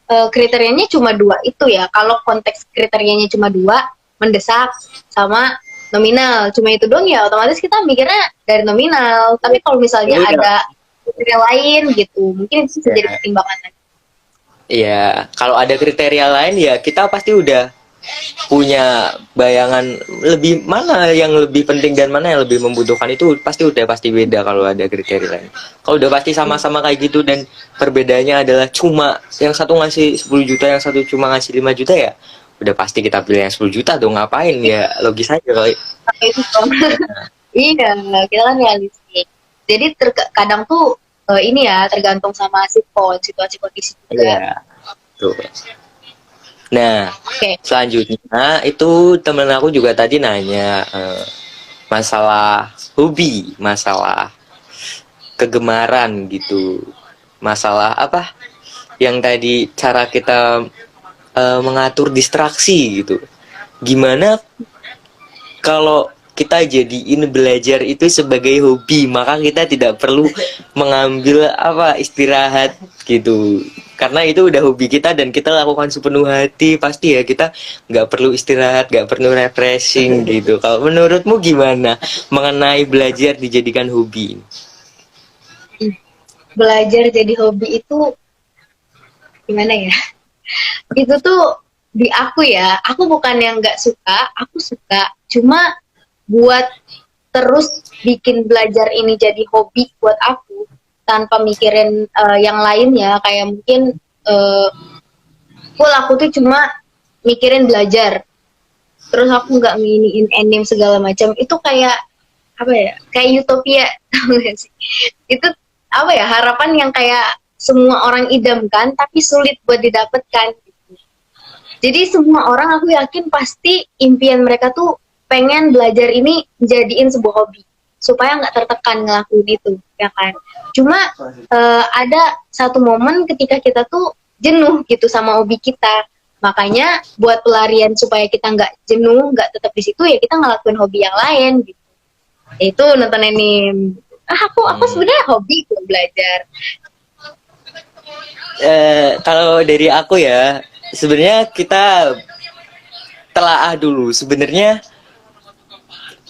kriterianya cuma dua itu ya. Kalau konteks kriterianya cuma dua, mendesak sama nominal, cuma itu doang ya otomatis kita mikirnya dari nominal. Tapi kalau misalnya udah. ada kriteria lain gitu, mungkin itu bisa jadi Ya, pertimbangan lagi. ya, kalau ada kriteria lain ya kita pasti udah punya bayangan lebih mana yang lebih penting dan mana yang lebih membutuhkan, itu pasti beda kalau ada kriteria lain. Kalau udah pasti sama-sama kayak gitu dan perbedaannya adalah cuma yang satu ngasih 10 juta, yang satu cuma ngasih 5 juta, ya udah pasti kita pilih yang 10 juta dong, ngapain ya, logis aja kali. Tapi itu dong. Iya, kita kan realistik. Jadi terkadang tuh ini ya tergantung sama situasi kondisi juga. Iya, tuh. Nah, Oke. selanjutnya itu temen aku juga tadi nanya masalah hobi, masalah kegemaran gitu, masalah apa yang tadi cara kita mengatur distraksi gitu. Gimana kalau kita jadiin belajar itu sebagai hobi, maka kita tidak perlu mengambil apa istirahat gitu, karena itu udah hobi kita dan kita lakukan sepenuh hati, pasti ya kita nggak perlu istirahat, nggak perlu refreshing gitu. Kalau menurutmu gimana mengenai belajar dijadikan hobi? Belajar jadi hobi itu gimana ya? Itu tuh di aku ya, aku bukan yang nggak suka, aku suka. Cuma buat terus bikin belajar ini jadi hobi buat aku tanpa mikirin yang lain ya, kayak mungkin full aku tuh cuma mikirin belajar. Terus aku nggak nginiin anime segala macam. Itu kayak apa ya? Kayak utopia, tau gak sih? Itu apa ya? Harapan yang kayak semua orang idamkan tapi sulit buat didapatkan. Jadi semua orang aku yakin pasti impian mereka tuh pengen belajar ini jadiin sebuah hobi supaya nggak tertekan ngelakuin itu, ya kan? Cuma ada satu momen ketika kita tuh jenuh gitu sama hobi kita. Makanya buat pelarian supaya kita nggak jenuh, nggak tetap di situ ya kita ngelakuin hobi yang lain gitu. Itu nonton anime. Aku sebenarnya hobi tuh belajar. Kalau dari aku ya, sebenarnya kita telaah dulu. Sebenarnya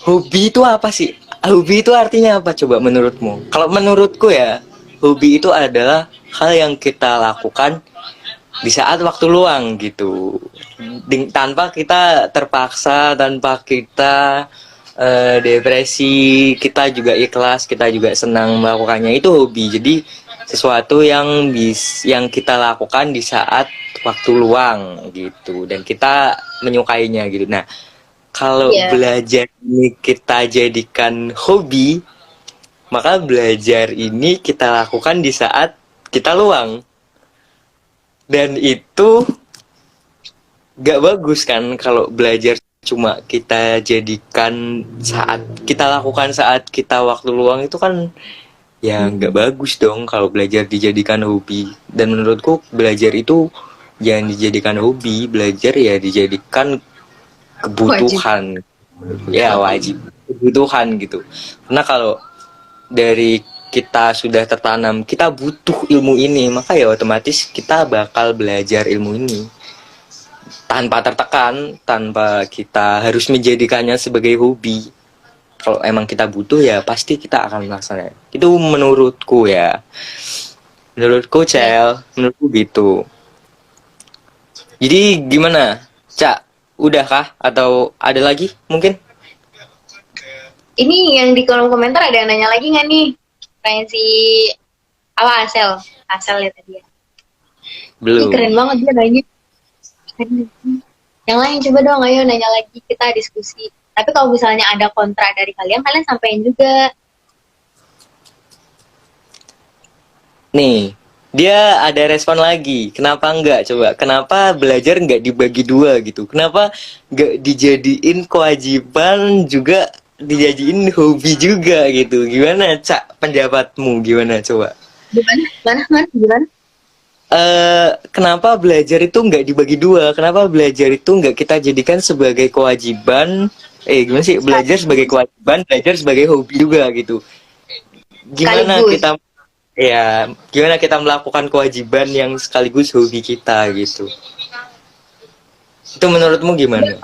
hobi itu apa sih? Hobi itu artinya apa coba menurutmu? Kalau menurutku ya, hobi itu adalah hal yang kita lakukan di saat waktu luang gitu. Tanpa kita terpaksa, tanpa kita depresi, kita juga ikhlas, kita juga senang melakukannya. Itu hobi. Jadi sesuatu yang kita lakukan di saat waktu luang gitu, dan kita menyukainya gitu. Nah, kalau belajar ini kita jadikan hobi, maka belajar ini kita lakukan di saat kita luang. Dan itu gak bagus kan kalau belajar cuma kita jadikan saat kita lakukan saat kita waktu luang, itu kan ya nggak bagus dong kalau belajar dijadikan hobi. Dan menurutku belajar itu jangan dijadikan hobi, belajar ya dijadikan kebutuhan. Wajib. Ya wajib, kebutuhan gitu. Karena kalau dari kita sudah tertanam kita butuh ilmu ini, maka ya otomatis kita bakal belajar ilmu ini tanpa tertekan, tanpa kita harus menjadikannya sebagai hobi. Kalau emang kita butuh ya pasti kita akan melaksanakan. Itu menurutku ya. Menurutku, Cel, menurutku gitu. Jadi gimana, Cak? Udah kah? Atau ada lagi mungkin? Ini yang di kolom komentar ada yang nanya lagi nggak nih? Kayak si Asel ya tadi ya. Ini Belum. keren banget dia nanya. Yang lain coba dong, ayo nanya lagi, kita diskusi. Tapi kalau misalnya ada kontra dari kalian, kalian sampaikan juga. Nih, dia ada respon lagi. Kenapa enggak? Coba, kenapa belajar enggak dibagi dua gitu? Kenapa enggak dijadiin kewajiban juga dijadiin hobi juga gitu? Gimana, Cak? Pendapatmu gimana? Coba. Gimana? Kenapa belajar itu nggak dibagi dua? Kenapa belajar itu nggak kita jadikan sebagai kewajiban? Gimana sih? Belajar sebagai kewajiban, belajar sebagai hobi juga gitu. Gimana Sekaligus. kita, ya, gimana kita melakukan kewajiban yang sekaligus hobi kita gitu? Itu menurutmu gimana?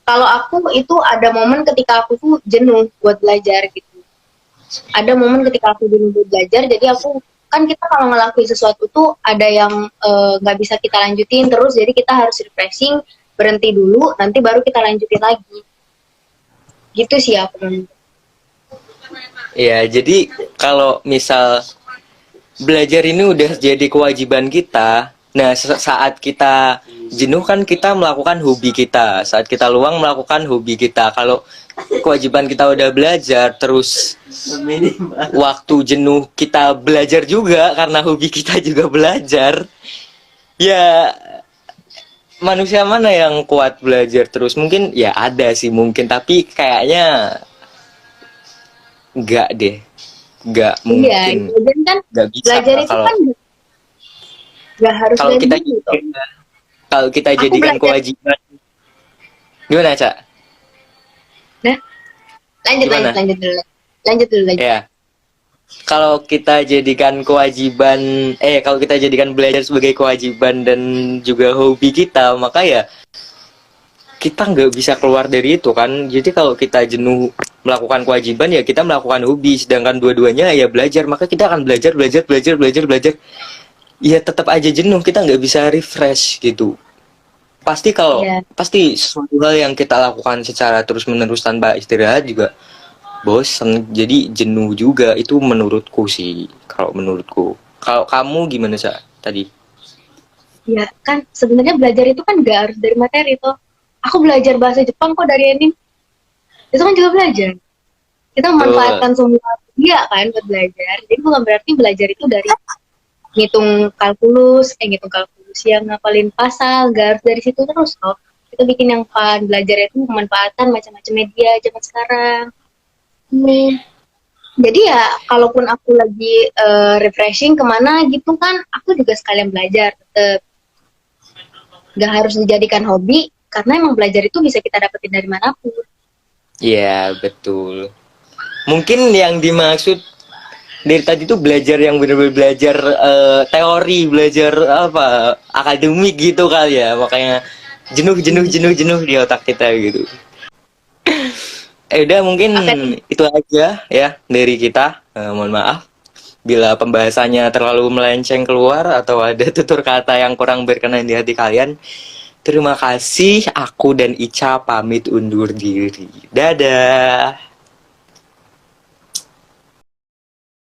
Kalau aku itu ada momen ketika aku tuh jenuh buat belajar gitu. Ada momen ketika aku jenuh buat belajar, jadi aku kan kita kalau ngelakuin sesuatu tuh ada yang nggak bisa kita lanjutin terus, jadi kita harus refreshing, berhenti dulu, nanti baru kita lanjutin lagi. Gitu sih aku. Ya, jadi kalau misal belajar ini udah jadi kewajiban kita. Nah, saat kita jenuh kan kita melakukan hobi kita. Saat kita luang melakukan hobi kita. Kalau kewajiban kita udah belajar, terus waktu jenuh kita belajar juga karena hobi kita juga belajar. Ya, manusia mana yang kuat belajar terus? Mungkin ya ada sih mungkin, tapi kayaknya enggak deh. Enggak Iya, mungkin. dan kan Enggak bisa belajar itu kalau kan nggak harus kalau dari kita dulu gitu. kalau kita Aku jadikan belajar. kewajiban. Gimana, Cak? Nah, lanjut Gimana? dulu. Ya. Kalau kita jadikan kewajiban, kalau kita jadikan belajar sebagai kewajiban dan juga hobi kita, maka ya kita nggak bisa keluar dari itu kan. Jadi kalau kita jenuh melakukan kewajiban ya kita melakukan hobi, sedangkan dua-duanya ya belajar, maka kita akan belajar. Ya tetap aja jenuh, kita nggak bisa refresh gitu. Iya. Pasti sesuatu hal yang kita lakukan secara terus-menerus tanpa istirahat juga bosen, jadi jenuh juga. Itu menurutku sih, kalau menurutku. Kalau kamu gimana, Sa, tadi? Ya kan sebenarnya belajar itu kan nggak harus dari materi toh. Aku belajar bahasa Jepang kok dari anime. Itu kan juga belajar. Kita Betul. memanfaatkan semua dia kan buat belajar. Jadi bukan berarti belajar itu dari ngitung kalkulus yang ngapalin pasal, nggak harus dari situ terus toh. Kita bikin yang fun, belajar itu memanfaatkan macam-macam media zaman sekarang. Jadi ya, kalaupun aku lagi refreshing kemana gitu kan, aku juga sekalian belajar. Tetap nggak harus dijadikan hobi, karena emang belajar itu bisa kita dapetin dari manapun. Iya, betul. Mungkin yang dimaksud dari tadi tuh belajar yang benar-benar belajar teori, belajar apa, akademik gitu kali ya. Makanya jenuh di otak kita gitu. Udah mungkin Oke, itu aja ya dari kita. Mohon maaf bila pembahasannya terlalu melenceng keluar atau ada tutur kata yang kurang berkenan di hati kalian. Terima kasih, aku dan Ica pamit undur diri. Dadah.